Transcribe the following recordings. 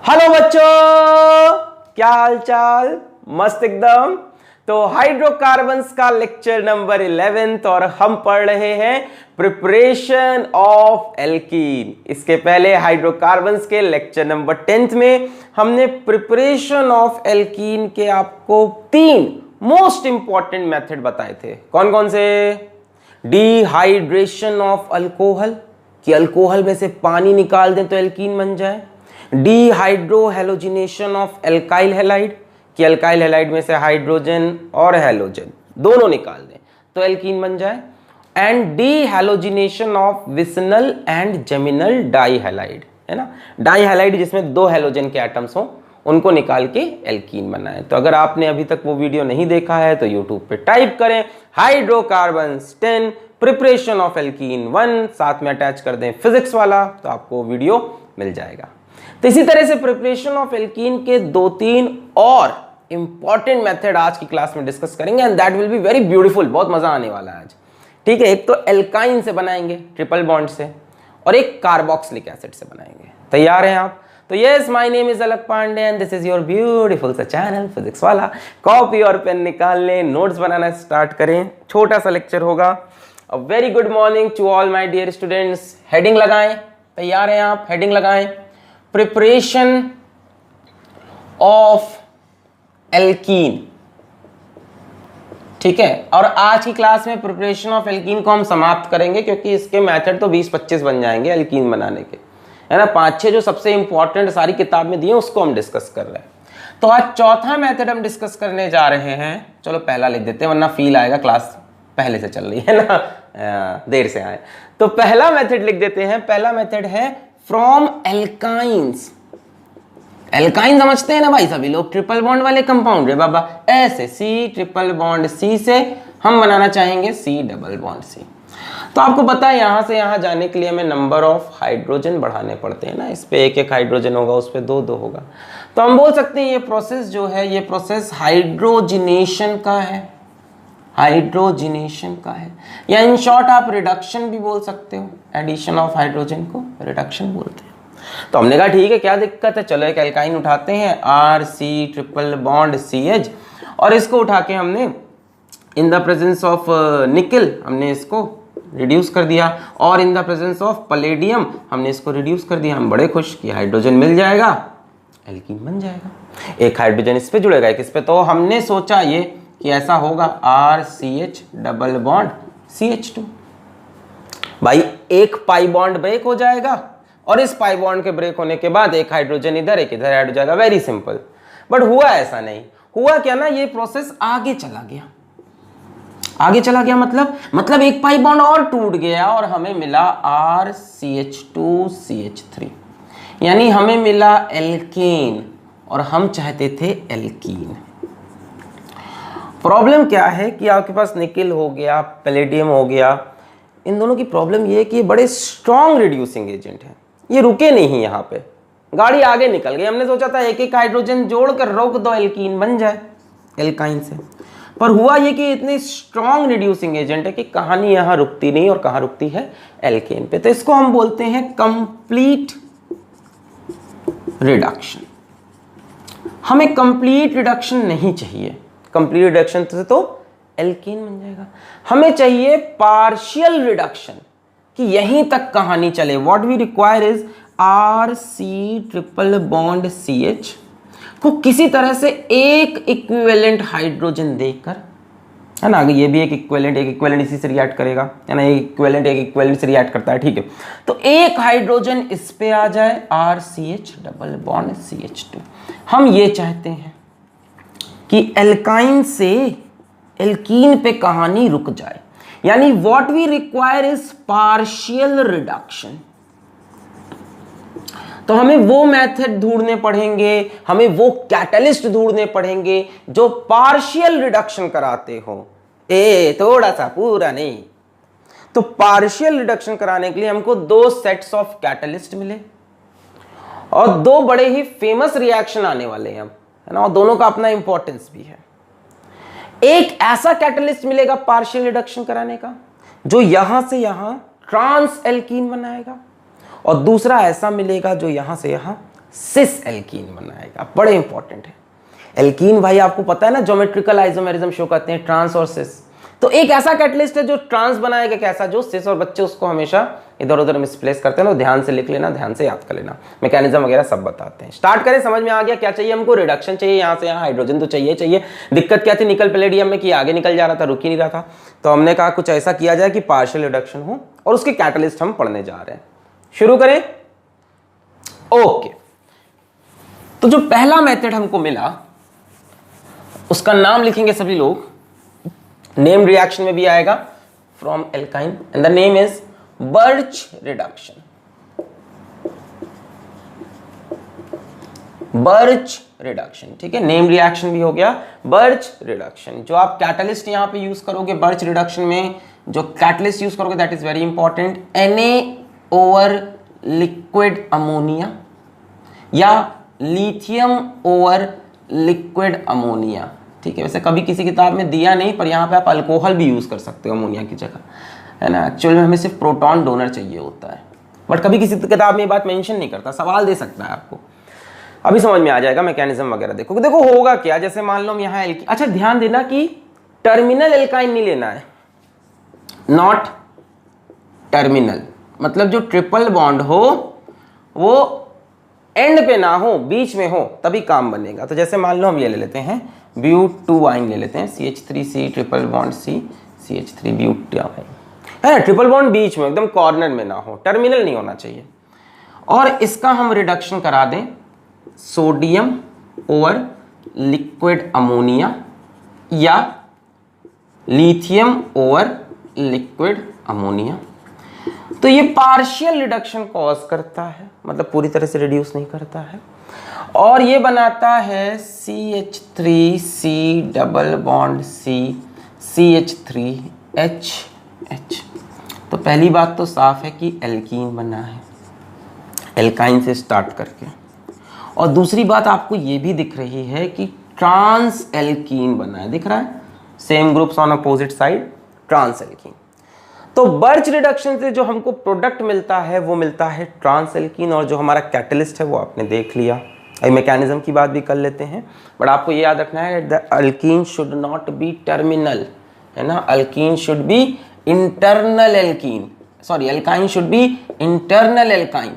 Hello बच्चों, क्या हाल चाल। मस्त एकदम। तो हाइड्रोकार्बन्स का लेक्चर नंबर 11 और हम पढ़ रहे हैं प्रिपरेशन ऑफ एल्कीन। इसके पहले हाइड्रोकार्बन्स के लेक्चर नंबर 10 में हमने प्रिपरेशन ऑफ एल्कीन के आपको 3 मोस्ट इंपॉर्टेंट मेथड बताए थे। कौन कौन से? डिहाइड्रेशन ऑफ अल्कोहल, कि अल्कोहल में से पानी निकाल दें तो एल्कीन बन जाए। डिहाइड्रोहेलोजिनेशन ऑफ एल्काइल हैलाइड, कि अल्काइल हैलाइड में से हाइड्रोजन और हैलोजन दोनों निकाल दें तो एल्कीन बन जाए। And dehalogenation of vicinal and geminal dihalide, है ना, डाइहैलाइड जिसमें 2 हैलोजन के एटम्स हों उनको निकाल के एल्कीन बनाए। तो अगर आपने अभी तक वो वीडियो नहीं देखा है तो यूट्यूब पे टाइप करें हाइड्रोकार्बन्स 10 प्रिपरेशन ऑफ एल्कीन 1, साथ में अटैच कर दें फिजिक्स वाला तो आपको वीडियो मिल जाएगा। तो इसी तरह से प्रिपरेशन ऑफ एल्कीन के 2-3 और इंपॉर्टेंट मेथड आज की क्लास में डिस्कस करेंगे and that will be very beautiful. बहुत मजा आने वाला है आज। ठीक है, एक तो एल्काइन से बनाएंगे ट्रिपल बॉन्ड से, और एक कार्बोक्सिलिक एसिड से बनाएंगे। तैयार हैं आप? तो yes, my name is Alakh Pandey and this is your beautiful सा चैनल फिजिक्स वाला। कॉपी और पेन निकाल लें, नोट्स बनाना स्टार्ट करें। छोटा सा लेक्चर होगा। A very good morning to all my dear students. Heading लगाएं। तैयार हैं आप? हेडिंग लगाएं। Preparation of alkyne. ठीक है, और आज की क्लास में प्रिपरेशन ऑफ एल्कीन को हम समाप्त करेंगे क्योंकि इसके मेथड तो 20-25 बन जाएंगे एल्कीन बनाने के, है ना। 5-6 जो सबसे इंपॉर्टेंट सारी किताब में दिए उसको हम डिस्कस कर रहे हैं। तो आज चौथा मेथड हम डिस्कस करने जा रहे हैं। चलो पहला लिख देते हैं वरना फील आएगा क्लास पहले से चल रही है ना, देर से आए। तो पहला मेथड लिख देते हैं। पहला मेथड है फ्रॉम एल्काइंस। एल्काइन समझते हैं ना भाई सभी लोग, ट्रिपल बॉन्ड वाले कंपाउंड है बाबा। ऐसे सी ट्रिपल बॉन्ड सी से हम बनाना चाहेंगे सी डबल बॉन्ड सी। तो आपको पता है यहां से यहां जाने के लिए हमें नंबर ऑफ हाइड्रोजन बढ़ाने पड़ते हैं ना। इस पे 1-1 हाइड्रोजन होगा, उस पे 2-2 होगा। तो हम बोल सकते हैं ये प्रोसेस जो है ये प्रोसेस हाइड्रोजिनेशन का है। हाइड्रोजिनेशन का है, या इन शॉर्ट आप रिडक्शन भी बोल सकते हो। एडिशन ऑफ हाइड्रोजन को रिडक्शन बोलते हैं। तो हमने कहा ठीक है, क्या दिक्कत है, चलो एक एल्काइन उठाते हैं R C triple bond C H, और इसको उठा के हमने इन द प्रेजेंस ऑफ निकल हमने इसको रिड्यूस कर दिया, और इन द प्रेजेंस ऑफ पैलेडियम हमने इसको रिड्यूस कर दिया। हम बड़े खुश कि हाइड्रोजन मिल जाएगा, एल्कीन बन जाएगा। एक हाइड्रोजन इस पे जुड़ेगा, एक इस पे। तो हमने सोचा ये कि ऐसा होगा R C H double bond C H two. भाई एक पाई बॉन्ड ब्रेक हो जाएगा, और इस पाई बॉन्ड के ब्रेक होने के बाद एक हाइड्रोजन इधर एक इधर ऐड हो जाएगा। Very simple. बट हुआ ऐसा नहीं। हुआ क्या ना, ये प्रोसेस आगे चला गया। आगे चला गया मतलब एक पाई बॉन्ड और टूट गया और हमें मिला R C H two C H three, यानी हमें मिला एल्केन और हम चाहते थे एल्कीन। प्रॉब्लम क्या है कि आपके पास निकल हो गया, पैलेडियम हो गया। इन दोनों की प्रॉब्लम ये है कि ये बड़े स्ट्रॉन्ग रिड्यूसिंग एजेंट हैं। ये रुके नहीं, यहाँ पे गाड़ी आगे निकल गई। हमने सोचा था 1-1 हाइड्रोजन जोड़कर रोक दो, एल्कीन बन जाए एल्काइन से। पर हुआ ये कि इतने स्ट्रॉन्ग रिड्यूसिंग एजेंट है कि कहानी यहाँ रुकती नहीं, और कहाँ रुकती है, एल्केन पे। तो इसको हम बोलते हैं कंप्लीट रिडक्शन। हमें कंप्लीट रिडक्शन नहीं चाहिए। कंप्लीट रिडक्शन से तो एल्कीन बन जाएगा। हमें चाहिए पार्शियल रिडक्शन, कि यहीं तक कहानी चले। What we require is R C triple bond C H को किसी तरह से एक इक्विवेलेंट हाइड्रोजन देकर, है ना, ये भी एक इक्विवेलेंट इसी से रिएक्ट करेगा, है ना, एक इक्विवेलेंट से रिएक्ट करता है। ठीक है, तो एक हाइड्रोजन इस पे आ जाए R C H double bond C H two. हम ये चाहते हैं कि एल्काइन से एल्कीन पे कहानी रुक जाए, यानी what we require is partial reduction. तो हमें वो मेथड ढूंढने पड़ेंगे, हमें वो कैटलिस्ट ढूंढने पड़ेंगे जो पार्शियल रिडक्शन कराते हो। थोड़ा सा, पूरा नहीं। तो पार्शियल रिडक्शन कराने के लिए हमको 2 सेट्स ऑफ कैटलिस्ट मिले, और 2 बड़े ही फेमस रिएक्शन आने वाले हैं, है ना, और दोनों का अपना इंपॉर्टेंस भी है। एक ऐसा कैटलिस्ट मिलेगा पार्शियल रिडक्शन कराने का जो यहां से यहां ट्रांस एल्कीन बनाएगा, और दूसरा ऐसा मिलेगा जो यहां से यहां सिस एल्कीन बनाएगा। बड़े इंपॉर्टेंट है। एल्कीन भाई आपको पता है ना, ज्योमेट्रिकल आइसोमेरिज्म शो करते हैं, ट्रांस और सिस। तो एक ऐसा कैटलिस्ट है जो ट्रांस बनाएगा, कैसा, जो सिस, और बच्चे उसको हमेशा इधर उधर मिसप्लेस करते हैं ना, ध्यान से लिख लेना, ध्यान से याद कर लेना, मैकेनिज्म वगैरह सब बताते हैं। स्टार्ट करें, समझ में आ गया क्या चाहिए हमको? रिडक्शन चाहिए, यहाँ से यहाँ हाइड्रोजन तो चाहिए। दिक्कत क्या थी निकल पैलेडियम में कि आगे निकल जा रहा था, रुक ही नहीं रहा था, तो हमने कहा कुछ ऐसा किया जाए कि पार्शियल रिडक्शन हो, और उसके कैटलिस्ट हम पढ़ने जा रहे हैं। शुरू करें। ओके, तो जो पहला मेथड हमको मिला उसका नाम लिखेंगे सभी लोग, नेम रिएक्शन में भी आएगा, from alkyne, and the name is birch reduction. Birch reduction, ठीक है, नेम रिएक्शन भी हो गया, बर्च रिडक्शन। जो आप कैटलिस्ट यहां पे यूज करोगे बर्च रिडक्शन में, जो कैटलिस्ट यूज करोगे that is very important, Na over liquid ammonia या लिथियम ओवर लिक्विड अमोनिया, ठीक है। वैसे कभी किसी किताब में दिया नहीं, पर यहाँ पे आप अल्कोहल भी यूज कर सकते हो अमोनिया की जगह, है ना। एक्चुअल में हमें सिर्फ प्रोटॉन डोनर चाहिए होता है, बट कभी किसी किताब में ये बात मेंशन नहीं करता, सवाल दे सकता है आपको। अभी समझ में आ जाएगा मैकेनिज्म वगैरह। देखो होगा क्या, जैसे मान लो हम यहाँ एल्कीन, अच्छा ध्यान देना कि टर्मिनल एल्काइन नहीं लेना है, नॉट टर्मिनल, मतलब जो ट्रिपल बॉन्ड हो वो एंड पे ना हो, बीच में हो, तभी काम बनेगा। तो जैसे मान लो हम ये ले लेते हैं ब्यूट2वाइन ले लेते हैं, CH3C triple bond C CH3 butyne, है ना। ट्रिपल बॉन्ड बीच में एकदम कॉर्नर में ना हो, टर्मिनल नहीं होना चाहिए। और इसका हम रिडक्शन करा दें सोडियम ओवर लिक्विड अमोनिया या लिथियम ओवर लिक्विड अमोनिया, तो ये पार्शियल रिडक्शन कॉज करता है, मतलब पूरी तरह से रिड्यूस नहीं करता है, और ये बनाता है CH3C double bond C CH3H। तो पहली बात तो साफ है कि एल्कीन बना है, एल्काइन से स्टार्ट करके, और दूसरी बात आपको ये भी दिख रही है कि ट्रांस एल्कीन बना है, दिख रहा है, same groups on opposite side, trans alkene. तो बर्च रिडक्शन से जो हमको प्रोडक्ट मिलता है वो मिलता है ट्रांस एल्कीन, और जो हमारा कैटलिस्ट है वो आपने देख लिया। अभी मैकेनिज्म की बात भी कर लेते हैं, बट आपको ये याद रखना है the alkene should not be terminal, है ना, alkene should be internal alkene, sorry alkyne should be internal alkyne,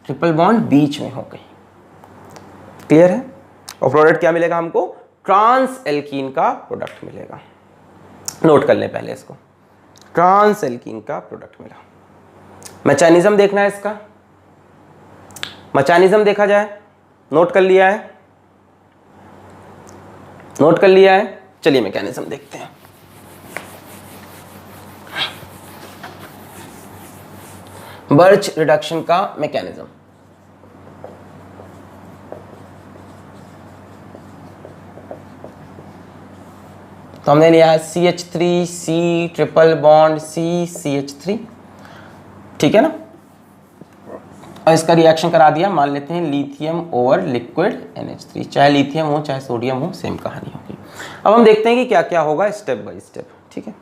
triple bond बीच में हो गई, क्लियर है। और प्रोडक्ट क्या मिलेगा हमको? ट्रांस एल्कीन का प्रोडक्ट मिलेगा। नोट कर लें पहले इसको, ट्रांस एल्कीन का प्रोडक्ट मिला। मैकेनिज्म देखना है इसका, मैकेनिज्म देखा जाए, नोट कर लिया है, नोट कर लिया है, चलिए मैकेनिज्म देखते हैं। बर्च रिडक्शन का मैकेनिज्म, तो हमने लिया CH3C triple bond C CH3, ठीक है ना, और इसका रिएक्शन करा दिया, मान लेते हैं लिथियम ओवर लिक्विड NH3, चाहे लिथियम हो चाहे सोडियम हो, सेम कहानी होगी। अब हम देखते हैं कि क्या क्या होगा स्टेप बाय स्टेप, ठीक है।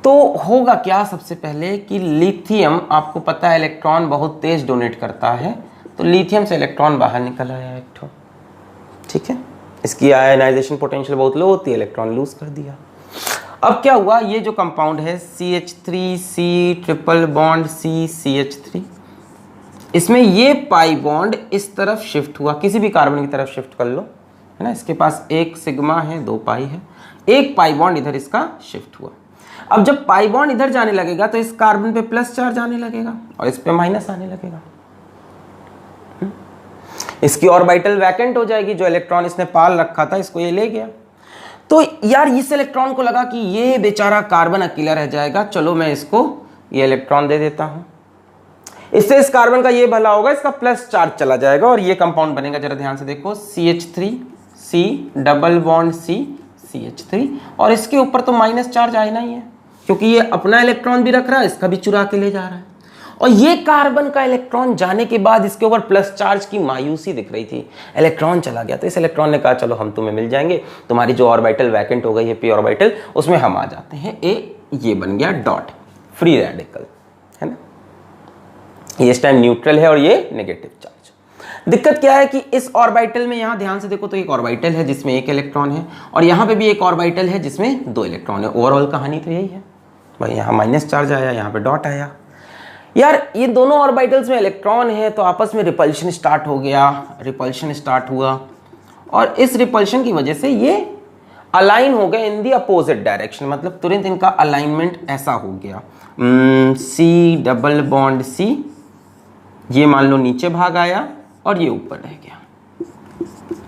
तो होगा क्या, सबसे पहले कि लिथियम आपको पता है इलेक्ट्रॉन बहुत तेज डोनेट करता है, तो लिथियम से इलेक्ट्रॉन बाहर निकल आया एक ठो, ठीक है, इसकी आयनाइजेशन पोटेंशियल बहुत लो होती है, इलेक्ट्रॉन लूज कर दिया। अब क्या हुआ, ये जो कंपाउंड है CH3C triple bond C CH3, इसमें ये पाई बॉन्ड इस तरफ शिफ्ट हुआ, किसी भी कार्बन की तरफ शिफ्ट कर लो, है ना, इसके पास एक सिग्मा है, 2 पाई है, एक पाई बॉन्ड इधर इसका शिफ्ट हुआ। अब जब पाई बॉन्ड इधर जाने लगेगा तो इस कार्बन पे प्लस चार्ज आने लगेगा और इस पे माइनस आने लगेगा, इसकी ऑर्बिटल वैकेंट हो जाएगी, जो इलेक्ट्रॉन इसने पाल रखा था इसको ये ले गया। तो यार इस इलेक्ट्रॉन को लगा कि ये बेचारा कार्बन अकेला रह जाएगा, चलो मैं इसको ये इलेक्ट्रॉन दे देता हूं, इससे इस कार्बन का ये भला होगा, इसका प्लस चार्ज चला जाएगा और ये कंपाउंड बनेगा। जरा ध्यान से देखो, CH3C double bond C CH3, और इसके ऊपर तो माइनस चार्ज आना ही है, क्योंकि ये अपना इलेक्ट्रॉन भी रख रहा है, इसका भी चुरा के ले जा रहा है, और ये कार्बन का इलेक्ट्रॉन जाने के बाद इसके ऊपर प्लस चार्ज की मायूसी दिख रही थी, इलेक्ट्रॉन चला गया। तो इस इलेक्ट्रॉन ने कहा चलो हम तुम्हें मिल जाएंगे, तुम्हारी जो ऑर्बिटल वैकेंट हो गई है p ऑर्बिटल, उसमें हम आ जाते हैं। ये बन गया डॉट, फ्री रेडिकल, है ना, ये इस टाइम न्यूट्रल है और ये नेगेटिव चार्ज। दिक्कत क्या है कि इस ऑर्बिटल में, यहां ध्यान से देखो तो एक ऑर्बिटल है जिसमें एक इलेक्ट्रॉन है, और यहां पे भी एक ऑर्बिटल है जिसमें 2 इलेक्ट्रॉन है। ओवरऑल कहानी तो यही है भाई, यहां माइनस चार्ज आया, यहां पे डॉट आया। यार ये दोनों ऑर्बिटल्स में इलेक्ट्रॉन है तो आपस में रिपल्शन स्टार्ट हो गया, रिपल्शन स्टार्ट हुआ, और इस रिपल्शन की वजह से ये अलाइन हो गए इन दी अपोजिट डायरेक्शन, मतलब तुरंत इनका अलाइनमेंट ऐसा हो गया, सी डबल बॉन्ड सी, ये मान लो नीचे भाग आया और ये ऊपर रह गया।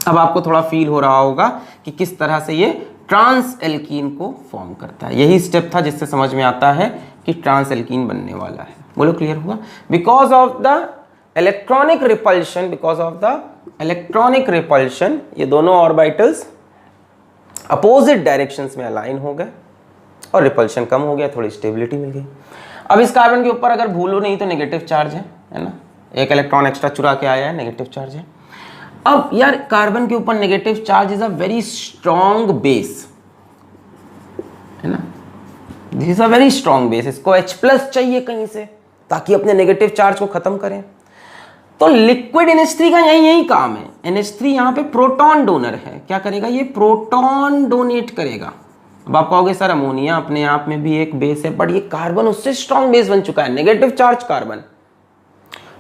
अब आपको थोड़ा फील हो रहा होगा कि किस तरह से ये ट्रांस एल्कीन को फॉर्म करता है। यही स्टेप था जिससे समझ में आता है कि ट्रांस एल्कीन बनने वाला है। बोलो क्लियर हुआ? Because of the electronic repulsion, because of the electronic repulsion ये दोनों ऑर्बिटल्स अपोजिट डायरेक्शंस में अलाइन हो गए और रिपल्शन कम हो गया, थोड़ी स्टेबिलिटी मिल गई। अब इस कार्बन के ऊपर अगर भूलो नहीं तो नेगेटिव चार्ज है ना, एक इलेक्ट्रॉन एक्स्ट्रा चुरा के आया है, नेगेटिव चार्ज है। अब यार कार्बन के ऊपर negative charge is a very strong base, है ना, this is a very strong base. इसको H+ चाहिए कहीं से ताकि अपने नेगेटिव चार्ज को खत्म करें। तो लिक्विड NH3 का यही काम है। NH3 यहाँ पे प्रोटॉन डोनर है, क्या करेगा ये? प्रोटॉन डोनेट करेगा। अब आप कहोगे सर अमोनिया अपने आप में भी एक बेस है, बट ये कार्बन उससे स्ट्रॉन्ग बेस बन चुका है, negative charge carbon,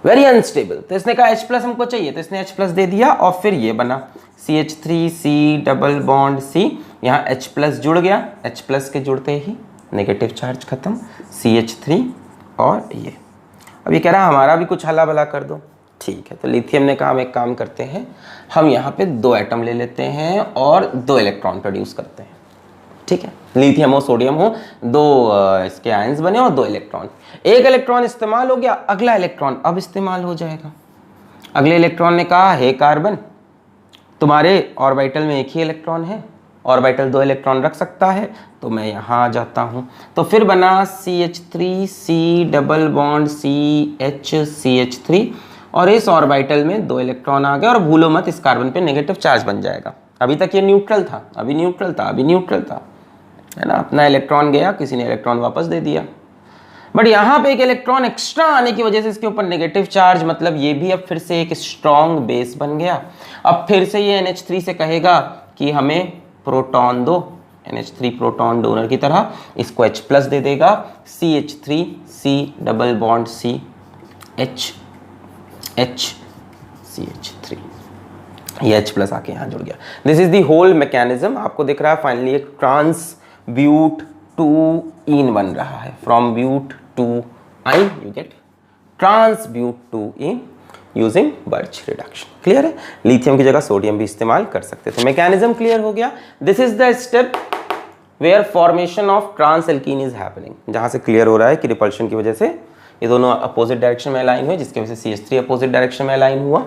very unstable. तो इसने कहा H+ हमको चाहिए, तो इसने H+ दे दिया और फिर ये बना CH3C डबल बॉन्ड C, यहाँ H+ जुड़ गया, H+ के जुड़ते ही नेगेटिव चार्ज खत्म, CH3 और ये। अब ये कह रहा है हमारा भी कुछ हला भला कर दो, ठीक है। तो लिथियम ने कहा हम एक काम करते हैं, हम यहाँ पे 2 एटम ले लेते हैं और 2 इलेक्ट्रॉन प्रोड्यूस करते हैं, ठीक है। लिथियम हो सोडियम हो, 2 इसके आयंस बने और 2 इलेक्ट्रॉन, एक इलेक्ट्रॉन इस्तेमाल हो गया, अगला इलेक्ट्रॉन अब इस्तेमाल हो जाएगा। अगले इलेक्ट्रॉन ने कहा हे कार्बन तुम्हारे ऑर्बिटल में एक ही इलेक्ट्रॉन है, ऑर्बिटल 2 इलेक्ट्रॉन रख सकता है, तो मैं यहाँ आ जाता हूँ। तो फिर बना CH3C डबल बॉन्ड CH3, और इस ऑर्बिटल में 2 इलेक्ट्रॉन आ गए, और भूलो मत इस कार्बन पे नेगेटिव चार्ज बन जाएगा। अभी तक ये न्यूट्रल था, अभी न्यूट्रल था, अभी न्यूट्रल था, है ना। अपना इलेक्ट्रॉन गया, किसी ने इलेक्ट्रॉन वापस दे दिया, बट यहाँ पे एक इलेक्ट्रॉन एक्स्ट्रा आने की वजह से इसके ऊपर नेगेटिव चार्ज, मतलब ये भी अब फिर से एक स्ट्रॉन्ग बेस बन गया। अब फिर से ये NH3 से कहेगा कि हमें प्रोटॉन दो, NH3 प्रोटॉन डोनर की तरह इसको H+ दे देगा, CH3C double bond C CH3, ये H+ आके यहाँ जुड़ गया। This is the whole mechanism. आपको दिख रहा है फाइनली एक ट्रांसब्यूट टू इन बन रहा है, from but two yne you get transbut two ene using Birch reduction. Clear है? लिथियम की जगह सोडियम भी इस्तेमाल कर सकते थे। मैकेनिज्म क्लियर हो गया। This is the step where formation of trans alkene is happening, जहां से क्लियर हो रहा है कि रिपल्शन की वजह से ये दोनों अपोजिट डायरेक्शन में अलाइन हुए, जिसकी वजह से CH3 अपोजिट डायरेक्शन में अलाइन हुआ।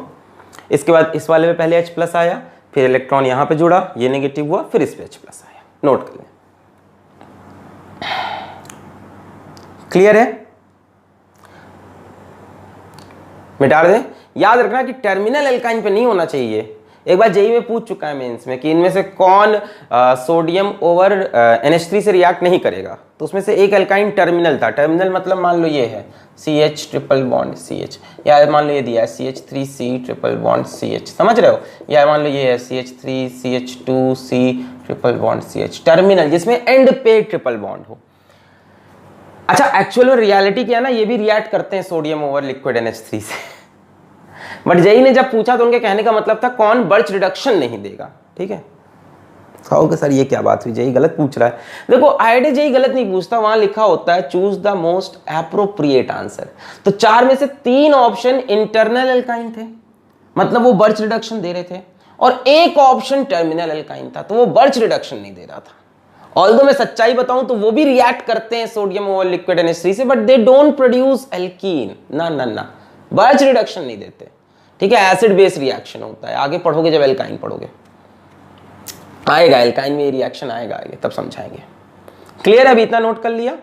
इसके बाद इस वाले में पहले H+ आया, फिर इलेक्ट्रॉन यहां पे जुड़ा, ये नेगेटिव हुआ, फिर इस पे H+ आया। नोट कर लें। क्लियर है? मिटा दें। याद रखना कि टर्मिनल एल्काइन पे नहीं होना चाहिए। एक बार जेई में पूछ चुका है मेंस में कि इनमें से कौन सोडियम ओवर NH3 से रिएक्ट नहीं करेगा, तो उसमें से एक एल्काइन टर्मिनल था। टर्मिनल मतलब मान लो ये है CH ट्रिपल बॉन्ड CH, या मान लो ये दिया है CH3C ट्रिपल बॉन्ड CH, समझ रहे हो? या मान लो ये है CH3CH2C triple bond CH, terminal जिसमें एंड पे ट्रिपल बॉन्ड हो। अच्छा, एक्चुअल में रियलिटी क्या है ना, ये भी रिएक्ट करते हैं सोडियम ओवर लिक्विड NH3 से, बट जेई ने जब पूछा तो उनके कहने का मतलब था कौन बर्च रिडक्शन नहीं देगा। ठीक है, कहोगे सर ये क्या बात हुई, जेई गलत पूछ रहा है। देखो आईआईटी जेई गलत नहीं पूछता, वहां लिखा होता है choose the most appropriate answer. तो 4 में से 3 ऑप्शन इंटरनल एल्काइन थे, मतलब वो बर्च रिडक्शन दे रहे थे, और एक ऑप्शन टर्मिनल एल्काइन था, तो वो बर्च रिडक्शन नहीं दे रहा था। ऑल्दो मैं सच्चाई बताऊं तो वो भी रिएक्ट करते हैं सोडियम ओवर लिक्विड NH3 से, but they don't produce alkene, ना बर्च रिडक्शन नहीं देते। ठीक है, एसिड बेस रिएक्शन होता है, आगे पढ़ोगे जब एल्काइन पढ़ोगे आएगा, एल्काइन में ये रिएक्शन आएगा आगे, तब समझाएंगे। क्लियर है? अभी इतना नोट कर लिया।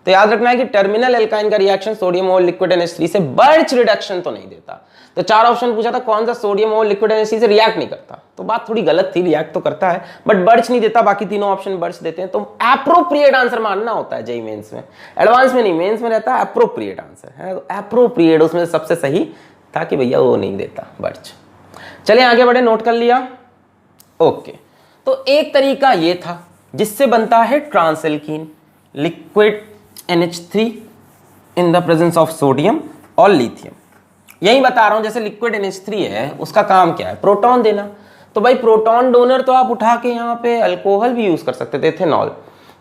तो याद रखना है कि टर्मिनल एल्काइन का reaction sodium over liquid NH3 से बर्च रिडक्शन तो नहीं देता। तो 4 ऑप्शन पूछा था कौन सा सोडियम ओवर लिक्विड NH3 से रिएक्ट नहीं करता, तो बात थोड़ी गलत थी, रिएक्ट तो करता है बट बर्च नहीं देता। बाकी तीनों ऑप्शन बर्च देते हैं। तो एप्रोप्रिएट आंसर मानना होता है जेईई मेंस में, एडवांस में नहीं, मेंस में रहता है एप्रोप्रिएट आंसर है। तो एप्रोप्रिएट उसमें सबसे सही था कि भैया वो नहीं देता बर्च। चलिए आगे बढ़े, नोट कर लिया। ओके, तो एक तरीका ये था जिससे बनता है trans alkene, liquid NH3 in the presence of sodium और लिथियम। यही बता रहा हूं, जैसे लिक्विड NH3 है, उसका काम क्या है, प्रोटॉन देना। तो भाई प्रोटॉन डोनर तो आप उठा के यहाँ पे अल्कोहल भी यूज कर सकते थे, इथेनॉल।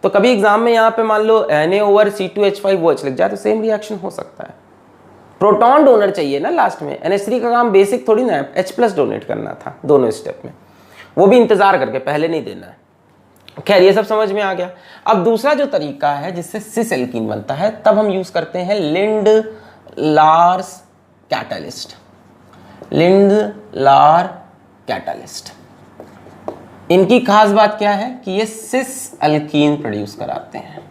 तो कभी एग्जाम में यहाँ पे मान लो Na/C2H5OH लिख जाए तो सेम रिएक्शन हो सकता है। प्रोटॉन डोनर चाहिए ना लास्ट में। NH3 का काम बेसिक थोड़ी ना है, H+ डोनेट करना था दोनों स्टेप में, वो भी इंतजार करके, पहले नहीं देना है। खैर ये सब समझ में आ गया। अब दूसरा जो तरीका है जिससे सिस एल्कीन बनता है, तब हम यूज करते हैं लिंड-लार्स कैटलिस्ट। लिंड-लार कैटलिस्ट, इनकी खास बात क्या है कि ये सिस एल्कीन प्रोड्यूस कराते हैं।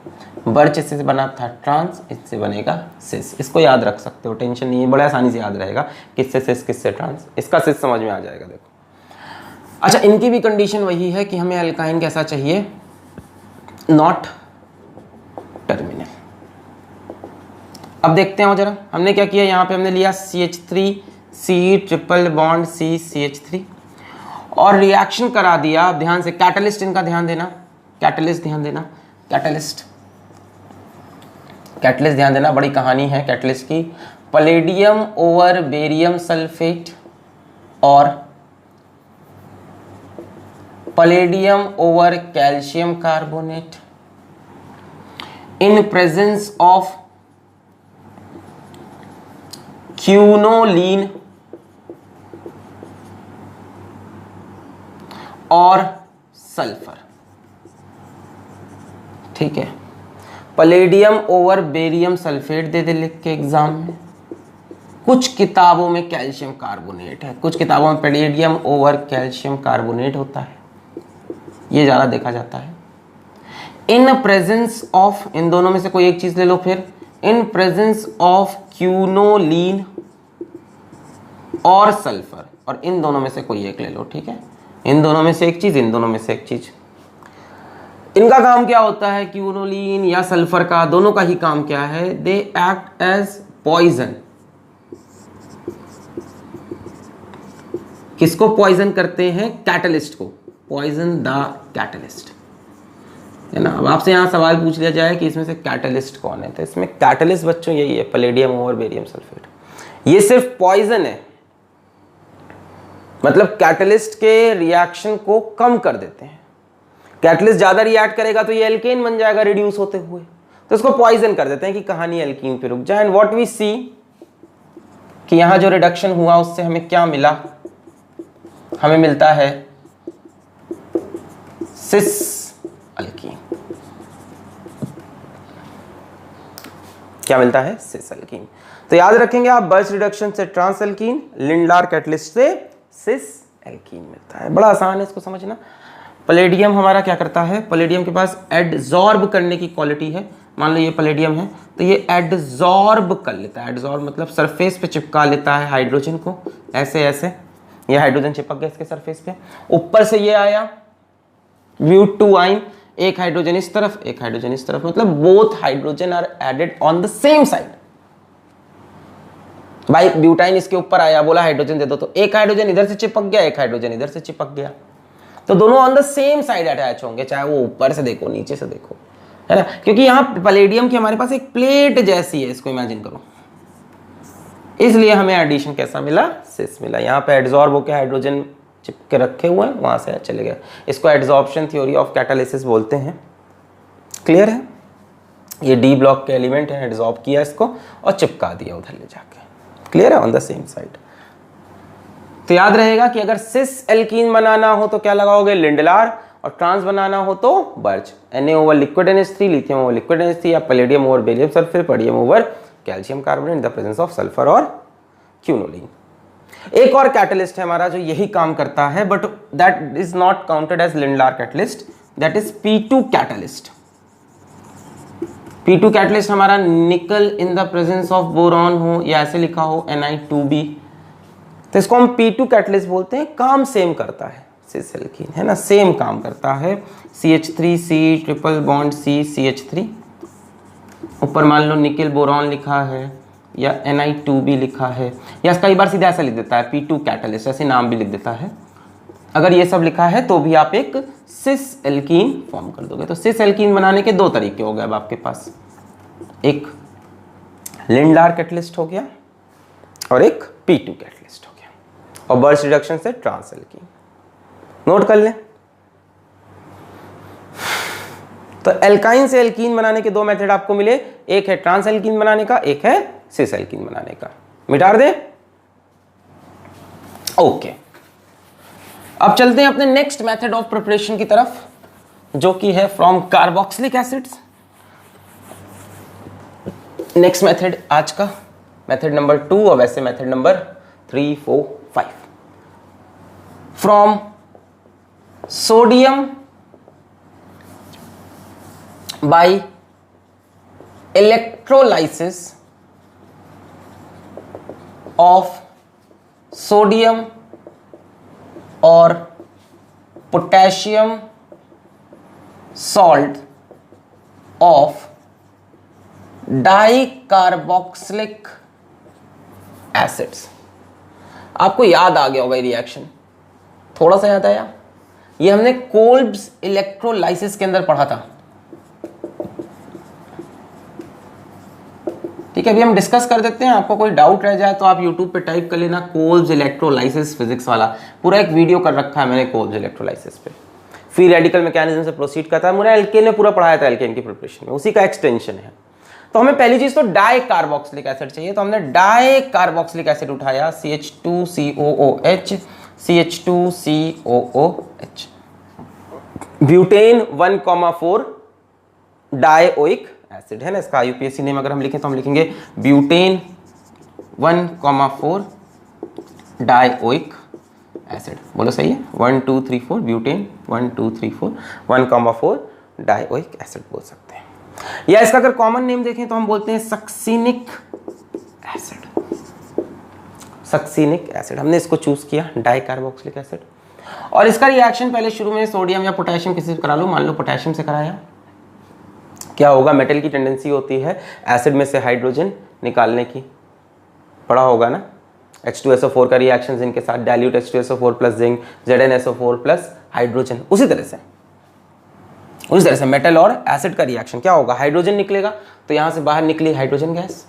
बर्च इससे बना था ट्रांस, इससे बनेगा सिस। इसको याद रख सकते हो, टेंशन नहीं है, बड़े आसानी से याद रहेगा किससे सिस किससे ट्रांस। इसका सिस समझ में आ जाएगा। देखो अच्छा, इनकी भी कंडीशन वही है कि हमें अल्काइन कैसा चाहिए, नॉट टर्मिनल। अब देखते हैं जरा, हमने क्या किया, यहाँ पे हमने लिया CH3C ट्रिपल बॉन्ड CCH3 और रिएक्शन करा दिया। ध्यान से कैटलिस्ट इनका ध्यान देना, कैटलिस्ट ध्यान देना, कैटलिस्ट ध्यान देना, बड़ी कहानी है कैटलिस्ट की। पैलेडियम ओवर बेरियम सल्फेट और palladium over calcium carbonate in presence of quinoline और सल्फर। ठीक है, पैलेडियम ओवर बेरियम सल्फेट दे दे लिख के एग्जाम में। कुछ किताबों में कैल्शियम कार्बोनेट है, कुछ किताबों में पैलेडियम ओवर कैल्शियम कार्बोनेट होता है, ये ज्यादा देखा जाता है। इन प्रेजेंस ऑफ, इन दोनों में से कोई एक चीज ले लो फिर, इन प्रेजेंस ऑफ क्यूनोलीन और सल्फर, और इन दोनों में से कोई एक ले लो। ठीक है, इन दोनों में से एक चीज, इन दोनों में से एक चीज। इनका काम क्या होता है, क्यूनोलीन या सल्फर का, दोनों का ही काम क्या है, दे एक्ट एज पॉइजन। किसको पॉइजन करते हैं, कैटलिस्ट को, पॉइजन द कैटलिस्ट, है ना। अब आपसे यहां सवाल पूछ लिया जाए कि इसमें से कैटलिस्ट कौन है, तो इसमें कैटलिस्ट बच्चों यही है, पैलेडियम ओवर बेरियम सल्फेट। ये सिर्फ पॉइजन है, मतलब कैटलिस्ट के रिएक्शन को कम कर देते हैं। कैटलिस्ट ज्यादा रिएक्ट करेगा तो ये एल्केन बन जाएगा रिड्यूस होते हुए, तो इसको पॉइजन कर देते हैं कि कहानी एल्कीन पे रुक जाए। एंड व्हाट वी सी कि यहां जो रिडक्शन हुआ उससे हमें क्या मिला, हमें मिलता है सिस एल्कीन। क्या मिलता है, सिस एल्कीन। तो याद रखेंगे आप, बर्च रिडक्शन से ट्रांस एल्कीन, लिंडलार कैटलिस्ट से सिस एल्कीन मिलता है। बड़ा आसान है इसको समझना। पैलेडियम हमारा क्या करता है, पैलेडियम के पास एडजॉर्ब करने की क्वालिटी है। मान लो ये पैलेडियम है तो ये एडजॉर्ब कर लेता है, एडजॉर्ब मतलब सरफेस पे चिपका लेता है हाइड्रोजन को, ऐसे ऐसे ये हाइड्रोजन चिपक गया इसके सरफेस पे। ऊपर से ये आया ब्यूट2 आइन, एक हाइड्रोजन इस तरफ एक हाइड्रोजन इस तरफ, मतलब both hydrogen are added on the same side. भाई ब्यूटाइन इसके ऊपर आया, बोला हाइड्रोजन दे दो, तो एक हाइड्रोजन इधर से चिपक गया, एक हाइड्रोजन इधर से चिपक गया, तो दोनों on the same side attach होंगे, चाहे वो ऊपर से देखो नीचे से देखो, है ना। क्योंकि यहाँ पैलेडियम की हमारे पास एक प्लेट जैसी है, इसको इमेजिन करो, इसलिए हमें एडिशन कैसा मिला, सिस मिला। यहाँ पे एड्सॉर्ब होकर हाइड्रोजन चिपके रखे हुए हैं, वहां से चले गए। इसको एड्सॉर्प्शन थ्योरी ऑफ कैटालिसिस बोलते हैं। क्लियर है, ये डी ब्लॉक के एलिमेंट है, एड्सॉर्ब किया इसको और चिपका दिया उधर ले जाके। क्लियर है, ऑन द सेम साइड। तो याद रहेगा कि अगर सिस एल्कीन बनाना हो तो क्या लगाओगे, लिंडलार, और ट्रांस बनाना हो तो birch. Na over liquid NH3, lithium over liquid NH3, या palladium over barium sulphate, palladium over calcium carbonate in the presence of sulphur और क्यूनोलीन। एक और कैटलिस्ट है हमारा जो यही काम करता है, but that is not counted as Lindlar catalyst, that is P2 catalyst. P2 catalyst हमारा nickel in the presence of boron हो या ऐसे लिखा हो Ni2b, तो इसको हम P2 कैटलिस्ट बोलते हैं। काम सेम करता है सिस एल्कीन, है ना, सेम काम करता है। CH3C triple bond C CH3, ऊपर मान लो निकल बोरॉन लिखा है, या Na2 भी लिखा है, या कई बार सीधा ऐसा लिख देता है P2 कैटलिस्ट, ऐसे नाम भी लिख देता है। अगर ये सब लिखा है तो भी आप एक सिस एल्कीन फॉर्म कर दोगे। तो सिस एल्कीन बनाने के दो तरीके हो गए अब आपके पास, एक लिंडार कैटलिस्ट हो गया और एक P2 कैटलिस्ट हो गया, और बर्स्ट रिडक्शन से ट्रांस एल्कीन। नोट कर लें। तो एल्काइन से एल्कीन बनाने के दो मेथड आपको मिले, एक है ट्रांस एल्कीन बनाने का, एक है सिस एल्कीन बनाने का। मिटा दे। ओके, अब चलते हैं अपने नेक्स्ट मेथड ऑफ प्रिपरेशन की तरफ, जो कि है from carboxylic acids. Next method आज का मेथड नंबर 2, और वैसे method number 3, 4, 5। From sodium by electrolysis of sodium or potassium salt of dicarboxylic acids। आपको याद आ गया होगा रिएक्शन, थोड़ा सा याद आया, ये हमने कोल्ब्स इलेक्ट्रोलाइसिस के अंदर पढ़ा था। ठीक है, अभी हम डिस्कस कर देते हैं। आपको कोई डाउट रह जाए तो आप YouTube पे टाइप कर लेना कोल्ब्स इलेक्ट्रोलाइसिस फिजिक्स वाला, पूरा एक वीडियो कर रखा है मैंने कोल्ब्स इलेक्ट्रोलाइसिस पे। फ्री रेडिकल मैकेनिज्म से प्रोसीड करता है, मुझे एल्केन में पूरा पढ़ाया था, एल्केन की प्रिपरेशन में उसी का एक्सटेंशन है। तो हमें पहली चीज तो डाई कार्बोक्सिलिक एसिड चाहिए, तो हमने डाई कार्बोक्सिलिक एसिड उठाया, CH2COOH, CH2COOH, butane 1,4 dioic acid है ना, इसका यूपीएससी नेम अगर हम लिखें तो हम लिखेंगे ब्यूटेन 1,4 डाइओइक एसिड। बोलो सही है, 1 2 3 4 ब्यूटेन 1 2 3 4 1,4 डाइओइक एसिड बोल सकते हैं। या इसका अगर कॉमन नेम देखें तो हम बोलते हैं सक्सिनिक एसिड। सक्सिनिक एसिड हमने इसको चूज किया, डाई कार्बोक्सिलिक एसिड। और इसका रिएक्शन पहले शुरू में सोडियम या पोटेशियम किसी से करा लो, मान लो पोटेशियम से कराया, क्या होगा, मेटल की टेंडेंसी होती है एसिड में से हाइड्रोजन निकालने की, पढ़ा होगा ना। H2SO4 का रिएक्शन जिंक के साथ, dilute H2SO4 plus zinc, ZnSO4 plus hydrogen. उसी तरह से मेटल और एसिड का रिएक्शन क्या होगा, हाइड्रोजन निकलेगा, तो यहां से बाहर निकली हाइड्रोजन गैस,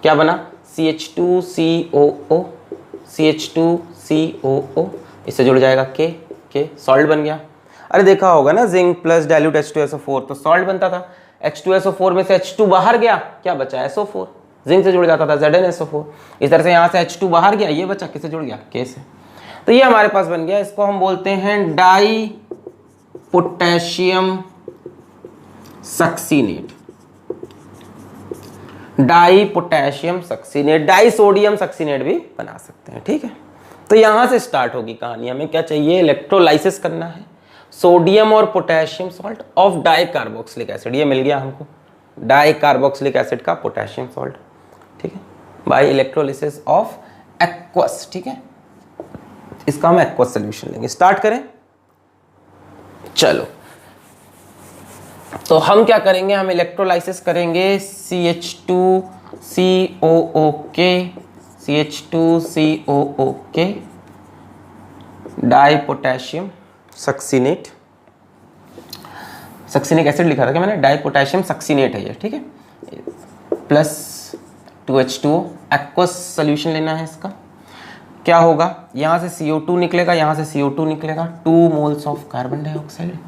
क्या बना CH2COO, CH2COO, इससे जुड़ जाएगा के सॉल्ट बन गया। अरे देखा होगा ना, जिंक प्लस डाइल्यूट H2SO4 तो सॉल्ट बनता था, H2SO4 में से H2 बाहर गया, क्या बचा SO4, जिंक से जुड़ जाता था ZnSO4। इस तरह से यहाँ से H2 बाहर गया, ये बचा किससे जुड़ गया, के से। तो ये हमारे पास बन गया, इसको हम बोलते हैं di potassium succinate, di potassium succinate, di sodium succinate भी बना सकते हैं। ठीक है, तो यहां से स्टार्ट होगी कहानी। हमें क्या चाहिए, इलेक्ट्रोलाइसिस करना है सोडियम और potassium salt of di carboxylic acid, ये मिल गया हमको, डाई कार्बोक्सिलिक एसिड का पोटेशियम सॉल्ट। ठीक है, बाय इलेक्ट्रोलिसिस ऑफ एक्वस। ठीक है, इसका हम एक्वस सोल्यूशन लेंगे। स्टार्ट करें, चलो। तो हम क्या करेंगे, हम इलेक्ट्रोलाइसिस करेंगे CH2COOK di potassium succinate, succinic acid लिखा था क्या मैंने, डाई पोटेशियम सक्सीनेट है ये। ठीक है, प्लस 2H2O, एक्वस सोल्यूशन लेना है इसका। क्या होगा, यहाँ से CO2 निकलेगा, यहाँ से CO2 निकलेगा, 2 मोल्स ऑफ कार्बन डाइऑक्साइड।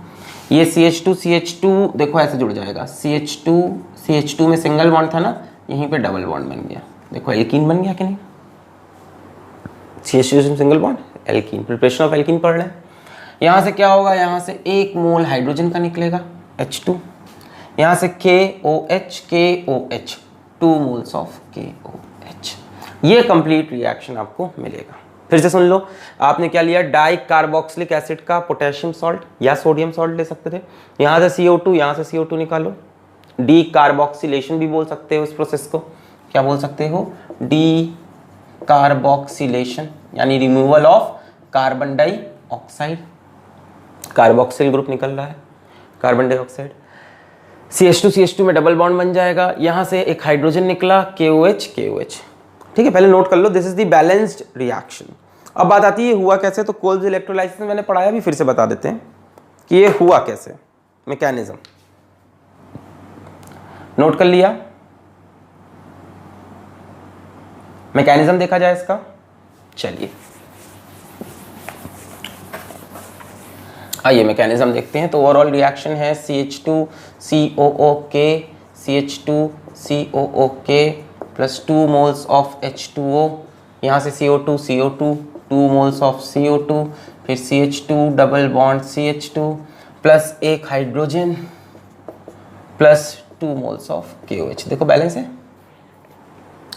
ये CH2 देखो ऐसे जुड़ जाएगा, CH2 में सिंगल बॉन्ड था ना, यहीं पे डबल बॉन्ड बन गया, देखो एल्कीन बन गया कि नहीं, CH2 में single bond alkene, preparation of alkene पढ़ लें। यहाँ से क्या होगा, यहाँ से 1 मोल हाइड्रोजन का निकलेगा H2, यहाँ से KOH 2 मोल्स ऑफ KOH। ये कंप्लीट रिएक्शन आपको मिलेगा। फिर से सुन लो, आपने क्या लिया, डाई कार्बोक्सिलिक एसिड का पोटेशियम सॉल्ट या सोडियम सॉल्ट ले सकते थे, यहाँ से CO2, यहाँ से CO2 निकालो, डी कार्बोक्सिलेशन भी बोल सकते हो इस प्रोसेस को, क्या बोल सकते हो, डी कार्बोक्सिलेशन, यानी removal of carbon dioxide, carboxyl group निकल रहा है, कार्बन डाइऑक्साइड। CH2 में डबल बॉन्ड बन जाएगा, यहां से एक हाइड्रोजन निकला KOH KOH। ठीक है, पहले नोट कर लो, this is the balanced reaction. अब बात आती है हुआ कैसे, तो कोल्स इलेक्ट्रोलाइसिस में मैंने पढ़ाया, भी फिर से बता देते हैं कि ये हुआ कैसे, मैकेनिज्म नोट कर लिया। मैकेनिज्म देखा जाए इसका, चलिए आइए मैकेनिज्म देखते हैं। तो ओवरऑल रिएक्शन है CH2COOK CH2COOK plus 2 moles of H2O, यहाँ से CO2 2 मोल्स ऑफ CO2, फिर CH2 double bond CH2 plus एक hydrogen plus 2 moles of KOH। देखो बैलेंस है,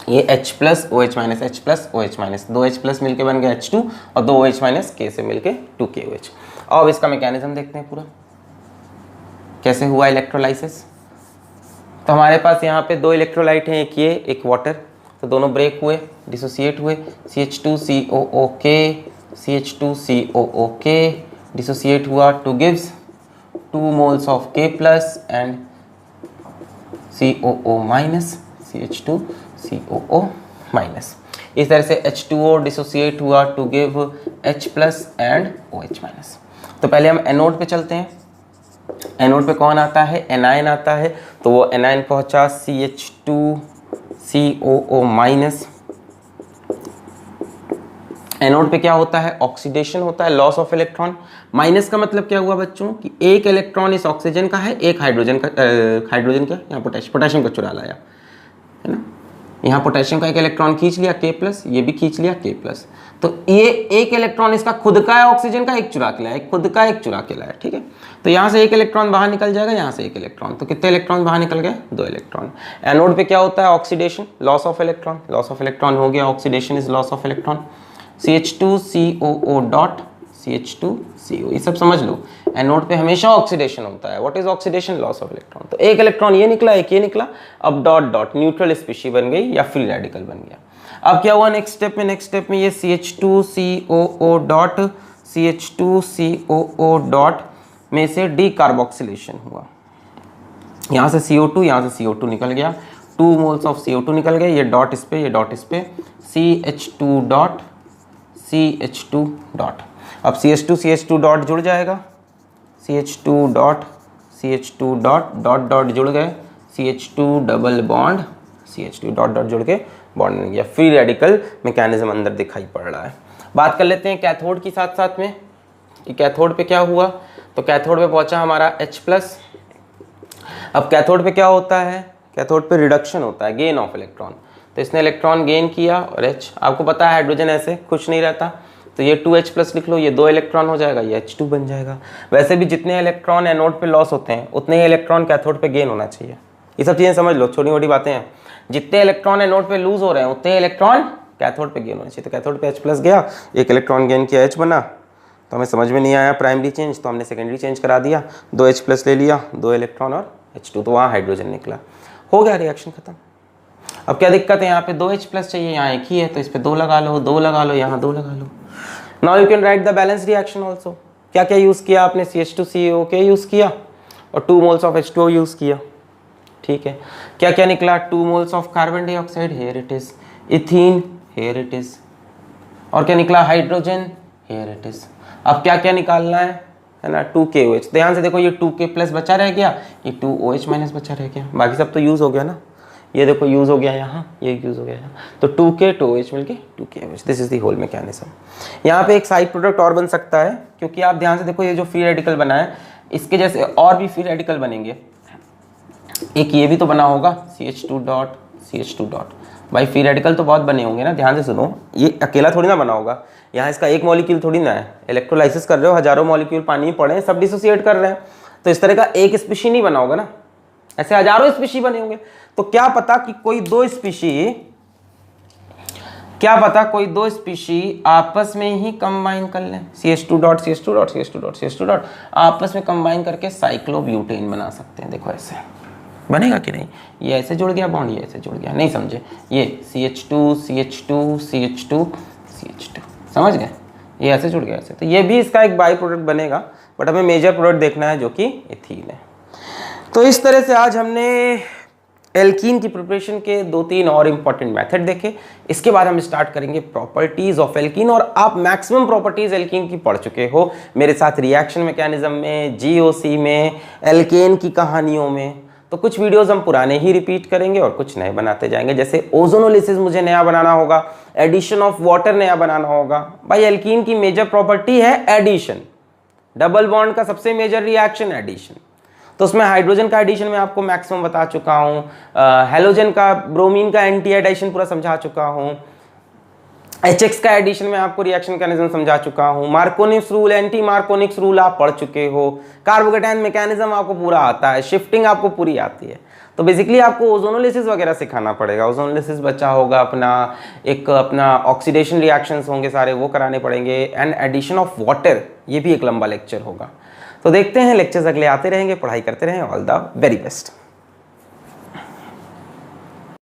ये H plus OH minus H plus OH minus 2H plus मिलके बन गया H2 और 2 OH माइनस K से मिलके 2KOH। अब इसका मैकेनिज्म देखते हैं पूरा कैसे हुआ इलेक्ट्रोलाइसिस। तो हमारे पास यहाँ पे 2 इलेक्ट्रोलाइट हैं, एक ये एक वाटर, तो दोनों ब्रेक हुए, डिसोसिएट हुए, CH2COOK CH2COOK डिसोसिएट हुआ to gives 2 moles of K plus and COO minus CH2COO minus. इस तरह से H2O डिसोसिएट हुआ to give H plus and OH minus. तो पहले हम एनोड पे चलते हैं। एनोड पे कौन आता है, एनायन आता है, तो वो एनायन पहुंचा CH2COO माइनस। एनोड पे क्या होता है, ऑक्सीडेशन होता है, लॉस ऑफ इलेक्ट्रॉन। माइनस का मतलब क्या हुआ बच्चों कि एक इलेक्ट्रॉन इस ऑक्सीजन का है, एक हाइड्रोजन का, हाइड्रोजन क्या यहाँ पोटेशियम का चुरा लाया है ना, यहाँ पोटेशियम का एक इलेक्ट्रॉन खींच लिया K प्लस, ये भी खींच लिया K प्लस, तो ये एक इलेक्ट्रॉन इसका खुद का है, ऑक्सीजन का एक चुरा के लाया, खुद का एक चुरा के लाया। ठीक है, तो यहाँ से एक इलेक्ट्रॉन बाहर निकल जाएगा, यहाँ से एक इलेक्ट्रॉन, तो कितने इलेक्ट्रॉन बाहर निकल गए, 2 इलेक्ट्रॉन। एनोड पे क्या होता है, oxidation, loss of electron, loss of electron हो गया, oxidation is loss of electron. CH2COO dot CH2CO, ये सब समझ लो, एनोड पे हमेशा ऑक्सीडेशन होता है। What is oxidation, loss of electron. तो एक इलेक्ट्रॉन ये निकला, एक ये निकला, अब डॉट डॉट न्यूट्रल स्पीशी बन गई या फ्री रेडिकल बन गया। अब क्या हुआ नेक्स्ट स्टेप में, ये CH2COO डॉट CH2COO डॉट में से डीकार्बोक्सिलेशन हुआ, यहाँ से CO2, यहाँ से CO2 निकल गया, 2 मोल्स ऑफ CO2 निकल गए, ये डॉट इस पे, ये डॉट इस पे, CH2 डॉट CH2 डॉट। अब CH2 डॉट जुड़ जाएगा, CH2 dot CH2 dot dot dot जुड़ गए, CH2 double bond CH2 dot dot जुड़ के बॉन्ड बन गया। फ्री रेडिकल मैकेनिज्म अंदर दिखाई पड़ रहा है। बात कर लेते हैं कैथोड की साथ साथ में कि कैथोड पे क्या हुआ। तो कैथोड पे पहुंचा हमारा H प्लस। अब कैथोड पे क्या होता है, कैथोड पे रिडक्शन होता है, गेन ऑफ इलेक्ट्रॉन। तो इसने इलेक्ट्रॉन गेन किया और H, आपको पता है हाइड्रोजन ऐसे खुश नहीं रहता, तो ये 2H प्लस लिख लो, ये 2 इलेक्ट्रॉन हो जाएगा, ये H2 बन जाएगा। वैसे भी जितने इलेक्ट्रॉन एनोड पे लॉस होते हैं उतने ही इलेक्ट्रॉन कैथोड पे गेन होना चाहिए। ये सब चीज़ें समझ लो, छोटी मोटी बातें हैं। जितने इलेक्ट्रॉन एनोड पे लूज हो रहे हैं उतने इलेक्ट्रॉन कैथोड पे गेन होना चाहिए। तो कैथोड पे H प्लस गया, एक इलेक्ट्रॉन गेन किया, H बना, तो हमें समझ में नहीं आया प्राइमरी चेंज, तो हमने सेकेंडरी चेंज करा दिया, 2H प्लस ले लिया, 2 इलेक्ट्रॉन और H2, तो वहाँ हाइड्रोजन निकला, हो गया रिएक्शन खत्म। अब क्या दिक्कत है, यहाँ पे 2H प्लस चाहिए, यहाँ एक ही है, तो इस पे 2 लगा लो, 2 लगा लो, यहाँ 2 लगा लो। Now you can write the balance reaction also. क्या क्या यूज़ किया आपने, CH2COK यूज़ किया और 2 मोल्स ऑफ H2O यूज़ किया। ठीक है, क्या क्या निकला, 2 moles of carbon dioxide, here it is, ethene, here it is, और क्या निकला, हाइड्रोजन, हेयर इट इज। अब क्या क्या निकालना है ना, 2KOH। ध्यान से देखो, ये 2K प्लस बचा रह गया, ये 2OH माइनस बचा रह गया, बाकी सब तो यूज़ हो गया ना। ये देखो यूज़ हो गया यहाँ, ये यूज़ हो गया यहाँ, तो 2K 2OH मिलके 2KOH। This is the whole mechanism. यहाँ पे एक साइड प्रोडक्ट और बन सकता है, क्योंकि आप ध्यान से देखो, ये जो फ्री रेडिकल बना है, इसके जैसे और भी फ्री रेडिकल बनेंगे। एक ये भी तो बना होगा, CH2 डॉट CH2 डॉट। भाई फ्री रेडिकल तो बहुत बने होंगे ना, ध्यान से सुनो, ये अकेला थोड़ी ना बना होगा, यहाँ इसका एक मॉलिक्यूल थोड़ी ना है, इलेक्ट्रोलाइसिस कर रहे हो, हजारों मॉलिक्यूल पानी में पड़े हैं, सब डिसोसिएट कर रहे हैं, तो इस तरह का एक स्पीशी नहीं बना होगा ना, ऐसे हजारों स्पीशी बने होंगे। तो क्या पता कि कोई दो स्पीशी आपस में ही कंबाइन कर लें, CH2 dot CH2 dot CH2 dot CH2 dot आपस में कंबाइन करके साइक्लोब्यूटेन बना सकते हैं। देखो ऐसे बनेगा कि नहीं, ये ऐसे जुड़ गया बॉन्ड, ये ऐसे जुड़ गया, नहीं समझे, ये CH2 CH2 CH2 CH2, समझ गए, ये ऐसे जुड़ गया ऐसे, तो ये भी इसका एक बाई प्रोडक्ट बनेगा, बट हमें मेजर प्रोडक्ट देखना है जो कि एथीन है। तो इस तरह से आज हमने एल्कीन की प्रिपरेशन के 2-3 और इंपॉर्टेंट मेथड देखे। इसके बाद हम स्टार्ट करेंगे प्रॉपर्टीज ऑफ एल्कीन, और आप मैक्सिमम प्रॉपर्टीज एल्कीन की पढ़ चुके हो मेरे साथ रिएक्शन मैकेनिज्म में, जीओसी में, एल्केन की कहानियों में। तो कुछ वीडियोस हम पुराने ही रिपीट करेंगे और कुछ नए बनाते जाएंगे। जैसे ओजोनोलिसिस मुझे नया बनाना होगा, एडिशन ऑफ वाटर नया बनाना होगा। भाई एल्कीन की मेजर प्रॉपर्टी है एडिशन, डबल बॉन्ड का सबसे मेजर रिएक्शन एडिशन। तो उसमें हाइड्रोजन का एडिशन मैं आपको मैक्सिमम बता चुका हूँ, हेलोजन का, ब्रोमीन का एंटी एडिशन पूरा समझा चुका हूँ, HX का एडिशन में आपको रिएक्शन मैकेनिज्म समझा चुका हूँ, मार्कोनिक्स रूल, एंटी मार्कोनिक्स रूल आप पढ़ चुके हो, कार्बोकेटायन मैकेनिज्म आपको पूरा आता है, शिफ्टिंग आपको पूरी आती है। तो बेसिकली आपको ओजोनोलिसिस वगैरह सिखाना पड़ेगा। ओजोनोलिसिस बचा होगा अपना ऑक्सीडेशन रिएक्शंस होंगे सारे, वो कराने पड़ेंगे, एंड एडिशन ऑफ वाटर, ये भी एक लंबा लेक्चर होगा। तो देखते हैं, लेक्चर्स अगले आते रहेंगे, पढ़ाई करते रहें। All the very best.